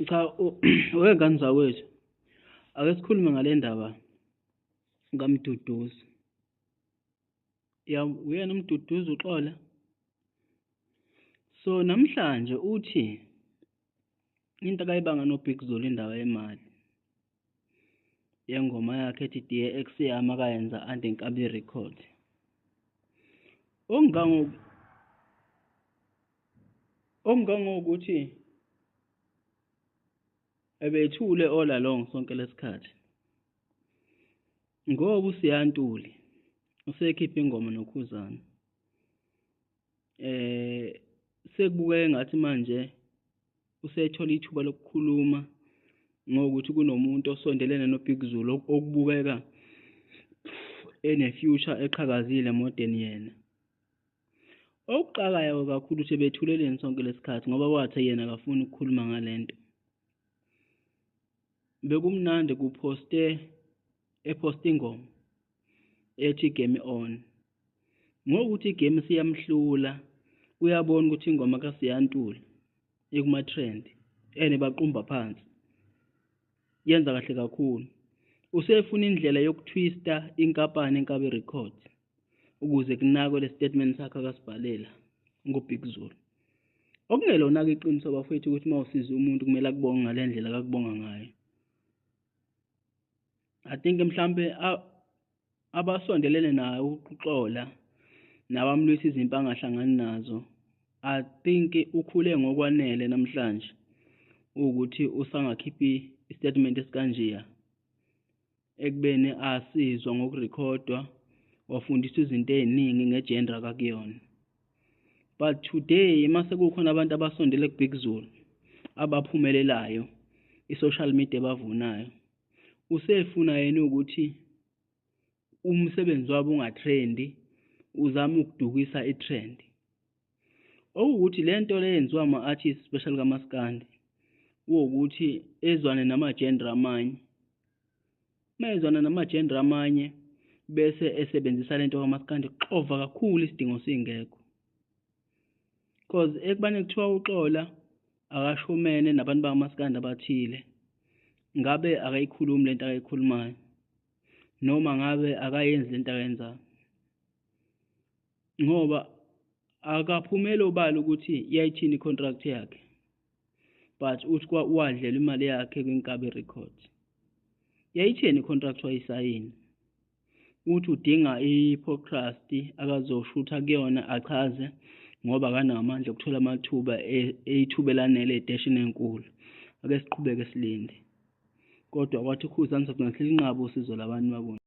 Cha, wengane zakwethu, ake sikhulume ngale ndaba kaMduduzi. Uyena uMduduzi uXola. So namhlanje uthi into akayibanga noBig Zulu indaba yemali yengoma yakhe ethi Dear Ex yami akayenza Andenkabi record. Okungangokuthi ebethule all along sonke lesikhathi. Ngoba uSiyantuli usekhipha ingoma noKhuzana. Sekubukeka engathi manje usethola ithuba lokukhuluma ngokuthi kunomuntu osondelene noBig Zulu okubukeka ene-future eqhakazile modern yena. Okuqakayo kakhulu ukuthi bethuleleni sonke lesikhathi ngoba wathi yena akafuni ukukhuluma ngalento. Bekumnandi eposte ingoma ethi Game On. Ngokuthi igame siyamhlula uyabona ukuthi ingoma kaSiyantuli ekuma trend baqumba phansi. Yenza kahle kakhulu. Usefuna indlela yokuthwista inkampani Enkabi Records ukuze kunakwe le statement sakhe akasibhalela ngoBig Zulu. Okungelona ke iqiniso bafethu ukuthi mawusiza umuntu kumele akubonge ngalendlela akakubonga ngayo. I think mhlambe abasondelene naye uXola nabamlwisa izimpi angahlangani nazo. I think ukhule ngokwanele namhlanje ukuthi usangakhiphi istatement esikanjiya ekubeni asizwa ngokurekhodwa wafundiswa izinto eziningi ngegender akakuyona. But today mase kukhona abantu abasondele kuBig Zulu abaphumelelayo i-social media bavunayo, usefuna yena ukuthi umsebenzi wabo ungatrendi, uzama ukudukisa itrend. Okuthi lento leyenziwa ama-artists special kaMaskandi ukuthi ezwane namagender amanye. Mayezwana namagender amanye bese esebenzisa lento kaMaskandi kuxova kakhulu isidingo singekho. Because ekubane kuthiwa uXola akashumene nabantu bakaMaskandi abathile, ngabe akayikhulumi lento akayikhulumayo noma ngabe akayenzi lento akayenzayo. Ngoba akaphumele obala ukuthi iyayithini icontract yakhe, but uthi wadlela imali yakhe kwinkabi records. Yayithini icontract wayisayini? Uthi udinga i-podcast akazoshutha kuyona achaze ngoba akanamandla okuthola amathuba eyithubelanele edeshini enkulu. Ake siqhubeke silinde. Kodwa kwathi uKhuzana sizogcina silinqaba usizo labantu babona.